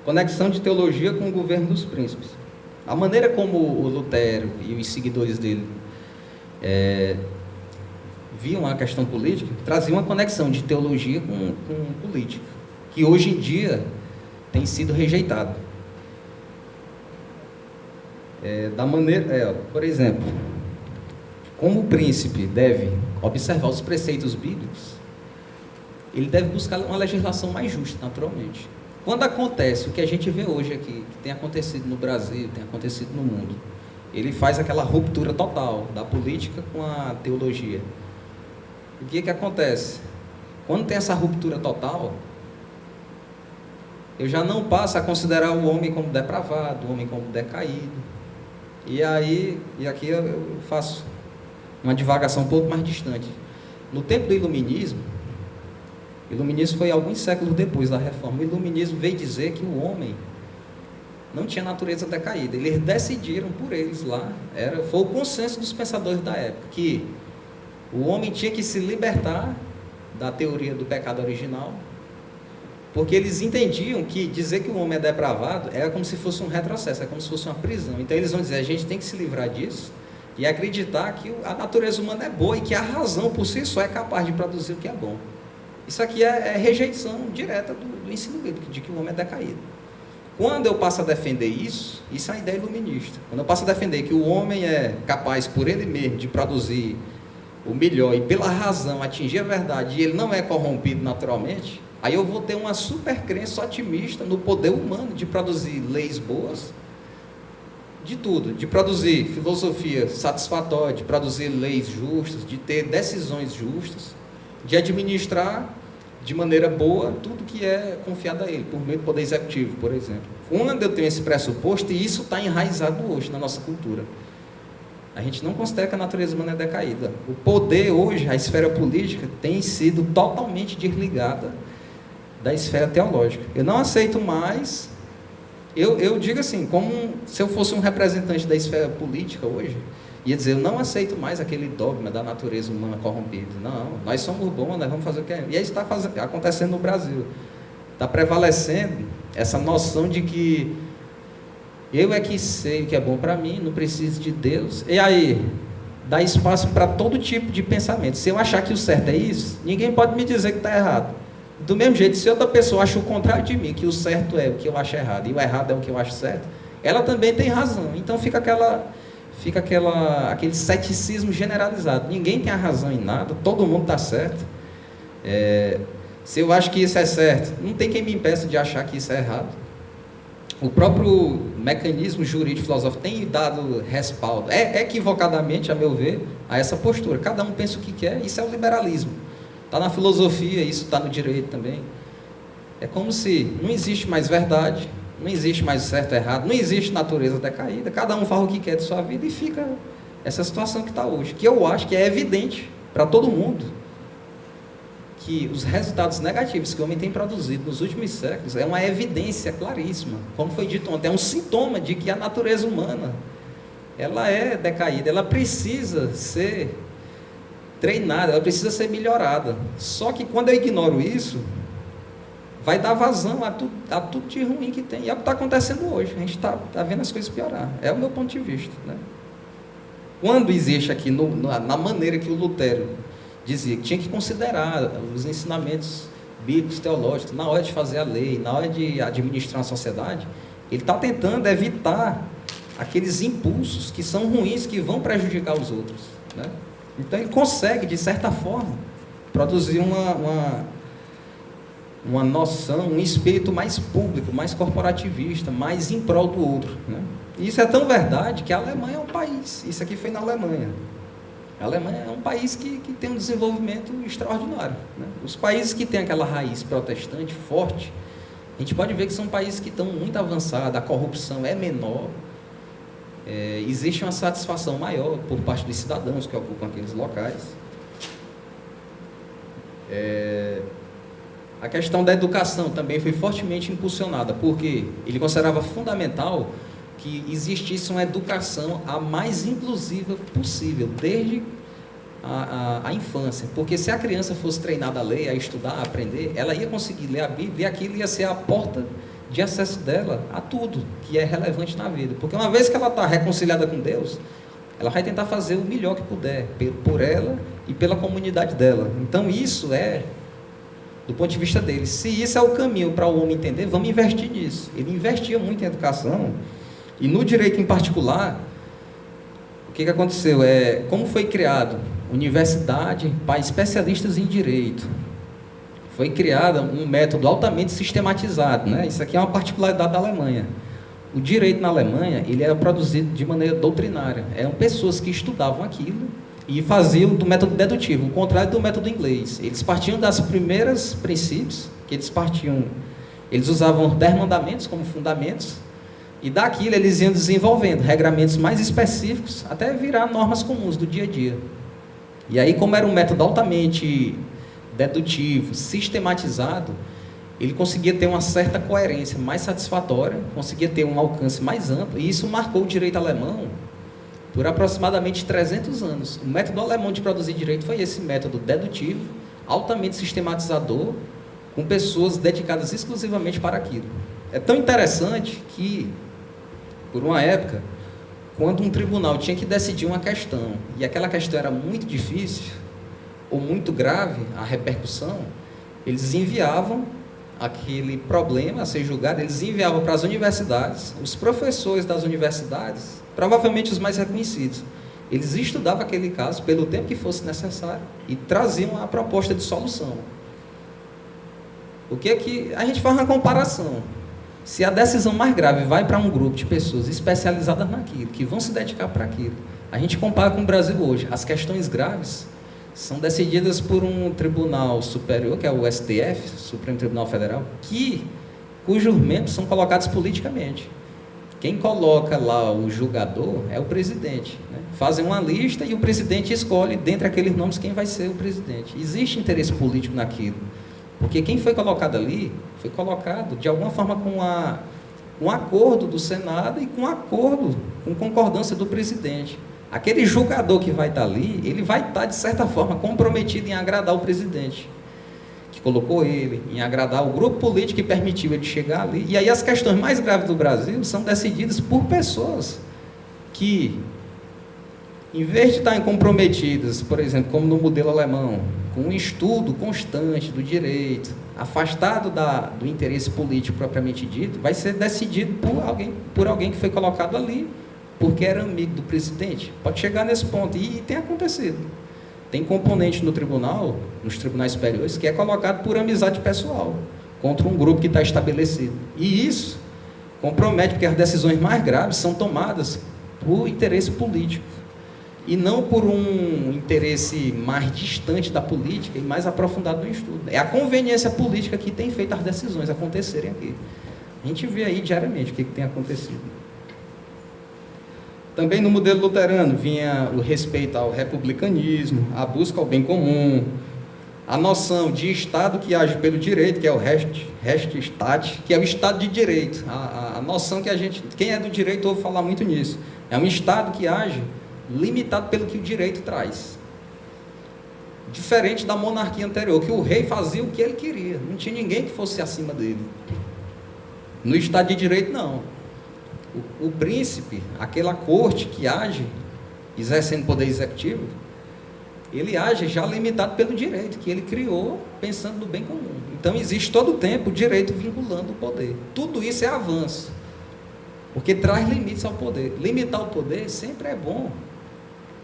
conexão de teologia com o governo dos príncipes. A maneira como o Lutero e os seguidores dele viam a questão política, trazia uma conexão de teologia com política, que hoje em dia tem sido rejeitado. Da maneira, por exemplo, como o príncipe deve observar os preceitos bíblicos, ele deve buscar uma legislação mais justa, naturalmente. Quando acontece o que a gente vê hoje aqui, que tem acontecido no Brasil, tem acontecido no mundo, ele faz aquela ruptura total da política com a teologia. O que acontece? Quando tem essa ruptura total, eu já não passo a considerar o homem como depravado, o homem como decaído. E aqui eu faço uma divagação um pouco mais distante. No tempo do Iluminismo foi alguns séculos depois da Reforma, o Iluminismo veio dizer que o homem não tinha natureza decaída. Eles decidiram por eles lá, foi o consenso dos pensadores da época, que o homem tinha que se libertar da teoria do pecado original, porque eles entendiam que dizer que o homem é depravado era como se fosse um retrocesso, é como se fosse uma prisão. Então eles vão dizer, a gente tem que se livrar disso e acreditar que a natureza humana é boa e que a razão por si só é capaz de produzir o que é bom. Isso aqui é rejeição direta do ensino bíblico, de que o homem é decaído. Quando eu passo a defender isso é a ideia iluminista. Quando eu passo a defender que o homem é capaz por ele mesmo de produzir o melhor e pela razão atingir a verdade, e ele não é corrompido naturalmente, aí eu vou ter uma super crença otimista no poder humano de produzir leis boas, de tudo, de produzir filosofia satisfatória, de produzir leis justas, de ter decisões justas, de administrar de maneira boa tudo que é confiado a ele, por meio do poder executivo, por exemplo. Quando eu tenho esse pressuposto, e isso está enraizado hoje na nossa cultura, a gente não considera que a natureza humana é decaída. O poder hoje, a esfera política, tem sido totalmente desligada da esfera teológica. Eu não aceito mais, eu digo assim, como se eu fosse um representante da esfera política hoje, ia dizer, eu não aceito mais aquele dogma da natureza humana corrompida. Não, nós somos bons, nós vamos fazer o que é. E isso está acontecendo no Brasil. Está prevalecendo essa noção de que eu é que sei o que é bom para mim, não preciso de Deus. E aí, dá espaço para todo tipo de pensamento. Se eu achar que o certo é isso, ninguém pode me dizer que está errado. Do mesmo jeito, se outra pessoa acha o contrário de mim, que o certo é o que eu acho errado, e o errado é o que eu acho certo, ela também tem razão. Então fica aquele ceticismo generalizado. Ninguém tem a razão em nada, todo mundo está certo. Se eu acho que isso é certo, não tem quem me impeça de achar que isso é errado. O próprio mecanismo jurídico filosófico tem dado respaldo, equivocadamente, a meu ver, a essa postura. Cada um pensa o que quer, isso é o liberalismo. Está na filosofia, isso está no direito também. É como se não existe mais verdade, não existe mais certo e errado, não existe natureza decaída, cada um faz o que quer de sua vida e fica essa situação que está hoje, que eu acho que é evidente para todo mundo, que os resultados negativos que o homem tem produzido nos últimos séculos é uma evidência claríssima, como foi dito ontem, é um sintoma de que a natureza humana, ela é decaída, ela precisa ser treinada, ela precisa ser melhorada. Só que quando eu ignoro isso, vai dar vazão a tudo de ruim que tem. E é o que está acontecendo hoje. A gente está vendo as coisas piorar. É o meu ponto de vista, né? Quando existe aqui, na maneira que o Lutero dizia, que tinha que considerar os ensinamentos bíblicos, teológicos, na hora de fazer a lei, na hora de administrar a sociedade, ele está tentando evitar aqueles impulsos que são ruins, que vão prejudicar os outros, né? Então ele consegue, de certa forma, produzir uma noção, um espírito mais público, mais corporativista, mais em prol do outro, né? E isso é tão verdade que a Alemanha é um país, isso aqui foi na Alemanha. A Alemanha é um país que tem um desenvolvimento extraordinário, né? Os países que têm aquela raiz protestante forte, a gente pode ver que são países que estão muito avançados, a corrupção é menor, existe uma satisfação maior por parte dos cidadãos que ocupam aqueles locais. A questão da educação também foi fortemente impulsionada, porque ele considerava fundamental que existisse uma educação a mais inclusiva possível, desde a infância, porque se a criança fosse treinada a ler, a estudar, a aprender, ela ia conseguir ler a Bíblia, e aquilo ia ser a porta de acesso dela a tudo que é relevante na vida. Porque uma vez que ela está reconciliada com Deus, ela vai tentar fazer o melhor que puder, por ela e pela comunidade dela. Então isso é, do ponto de vista dele, se isso é o caminho para o homem entender, vamos investir nisso. Ele investia muito em educação, e no direito em particular, o que aconteceu? Como foi criado? Universidade para especialistas em direito. Foi criado um método altamente sistematizado, né? Isso aqui é uma particularidade da Alemanha. O direito na Alemanha, ele era produzido de maneira doutrinária. Eram pessoas que estudavam aquilo e faziam do método dedutivo, o contrário do método inglês. Eles partiam das primeiras princípios, que eles usavam 10 mandamentos como fundamentos, e daquilo eles iam desenvolvendo regramentos mais específicos, até virar normas comuns do dia a dia. E aí, como era um método altamente dedutivo, sistematizado, ele conseguia ter uma certa coerência mais satisfatória, conseguia ter um alcance mais amplo, e isso marcou o direito alemão por aproximadamente 300 anos. O método alemão de produzir direito foi esse método dedutivo, altamente sistematizador, com pessoas dedicadas exclusivamente para aquilo. É tão interessante que, por uma época, quando um tribunal tinha que decidir uma questão, e aquela questão era muito difícil, ou muito grave, a repercussão, eles enviavam aquele problema a ser julgado, eles enviavam para as universidades, os professores das universidades, provavelmente os mais reconhecidos, eles estudavam aquele caso pelo tempo que fosse necessário e traziam a proposta de solução. O que é que a gente faz uma comparação? Se a decisão mais grave vai para um grupo de pessoas especializadas naquilo, que vão se dedicar para aquilo, a gente compara com o Brasil hoje. As questões graves são decididas por um tribunal superior, que é o STF, Supremo Tribunal Federal, cujos membros são colocados politicamente. Quem coloca lá o julgador é o presidente, né? Fazem uma lista e o presidente escolhe, dentre aqueles nomes, quem vai ser o presidente. Existe interesse político naquilo, porque quem foi colocado ali, foi colocado de alguma forma com um acordo do Senado e com concordância do presidente. Aquele julgador que vai estar ali, ele vai estar, de certa forma, comprometido em agradar o presidente, que colocou ele, em agradar o grupo político que permitiu ele chegar ali. E aí as questões mais graves do Brasil são decididas por pessoas que, em vez de estarem comprometidas, por exemplo, como no modelo alemão, com um estudo constante do direito, afastado do interesse político propriamente dito, vai ser decidido por alguém que foi colocado ali, porque era amigo do presidente. Pode chegar nesse ponto, e tem acontecido. Tem componente no tribunal, nos tribunais superiores, que é colocado por amizade pessoal, contra um grupo que está estabelecido. E isso compromete, porque as decisões mais graves são tomadas por interesse político, e não por um interesse mais distante da política e mais aprofundado no estudo. É a conveniência política que tem feito as decisões acontecerem aqui. A gente vê aí diariamente o que tem acontecido. Também no modelo luterano vinha o respeito ao republicanismo, a busca ao bem comum, a noção de Estado que age pelo direito, que é o Rechtsstaat, que é o Estado de Direito. A noção que quem é do direito ouve falar muito nisso. É um Estado que age limitado pelo que o direito traz. Diferente da monarquia anterior, que o rei fazia o que ele queria, não tinha ninguém que fosse acima dele. No Estado de Direito, não. O príncipe, aquela corte que age, exercendo poder executivo, ele age já limitado pelo direito, que ele criou pensando no bem comum. Então, existe todo o tempo o direito vinculando o poder. Tudo isso é avanço, porque traz limites ao poder. Limitar o poder sempre é bom,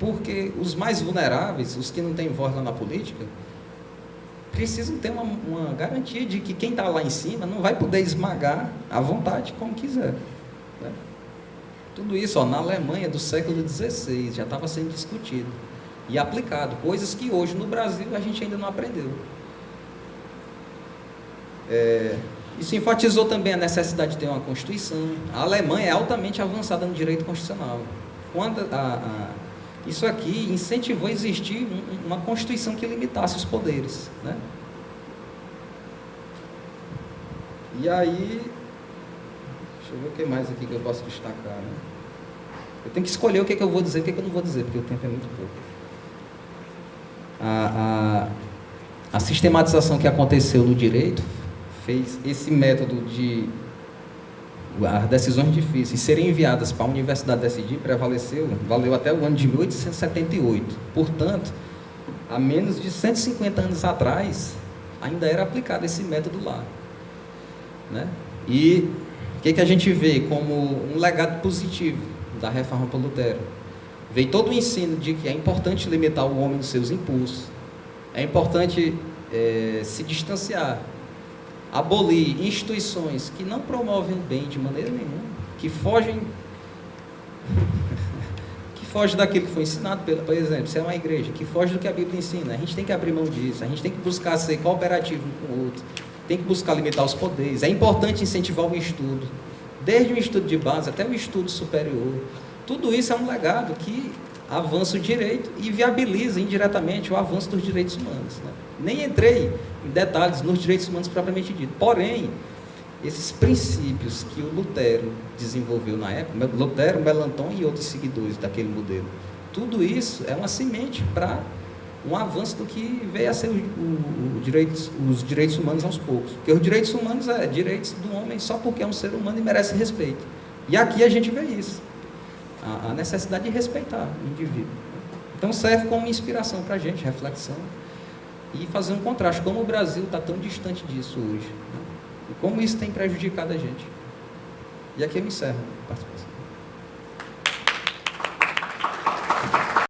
porque os mais vulneráveis, os que não têm voz lá na política, precisam ter uma garantia de que quem está lá em cima não vai poder esmagar à vontade como quiser. Né? Tudo isso na Alemanha do século XVI já estava sendo discutido e aplicado, coisas que hoje no Brasil a gente ainda não aprendeu. Isso enfatizou também a necessidade de ter uma Constituição. A Alemanha é altamente avançada no direito constitucional. Isso aqui incentivou a existir uma Constituição que limitasse os poderes. Né? E aí, deixa eu ver o que mais aqui que eu posso destacar. Né? Eu tenho que escolher o que eu vou dizer e o que eu não vou dizer, porque o tempo é muito pouco. A sistematização que aconteceu no direito fez esse método de as decisões difíceis serem enviadas para a universidade decidir valeu até o ano de 1878. Portanto, há menos de 150 anos atrás, ainda era aplicado esse método lá, né? E o que a gente vê como um legado positivo da reforma por Lutero? Veio todo o ensino de que é importante limitar o homem nos seus impulsos, é importante se distanciar, abolir instituições que não promovem o bem de maneira nenhuma, que fogem daquilo que foi ensinado, por exemplo, se é uma igreja, que foge do que a Bíblia ensina. A gente tem que abrir mão disso, a gente tem que buscar ser cooperativo um com o outro, tem que buscar limitar os poderes. É importante incentivar o estudo, desde o estudo de base até o estudo superior. Tudo isso é um legado que avança o direito e viabiliza indiretamente o avanço dos direitos humanos, né? Nem entrei em detalhes nos direitos humanos propriamente dito, porém, esses princípios que o Lutero desenvolveu na época, Lutero, Melanchthon e outros seguidores daquele modelo, tudo isso é uma semente para um avanço do que veio a ser os direitos humanos aos poucos. Porque os direitos humanos é direitos do homem só porque é um ser humano e merece respeito. E aqui a gente vê isso, a necessidade de respeitar o indivíduo. Então serve como inspiração para a gente, reflexão, e fazer um contraste, como o Brasil está tão distante disso hoje, né? E como isso tem prejudicado a gente. E aqui eu encerro a participação.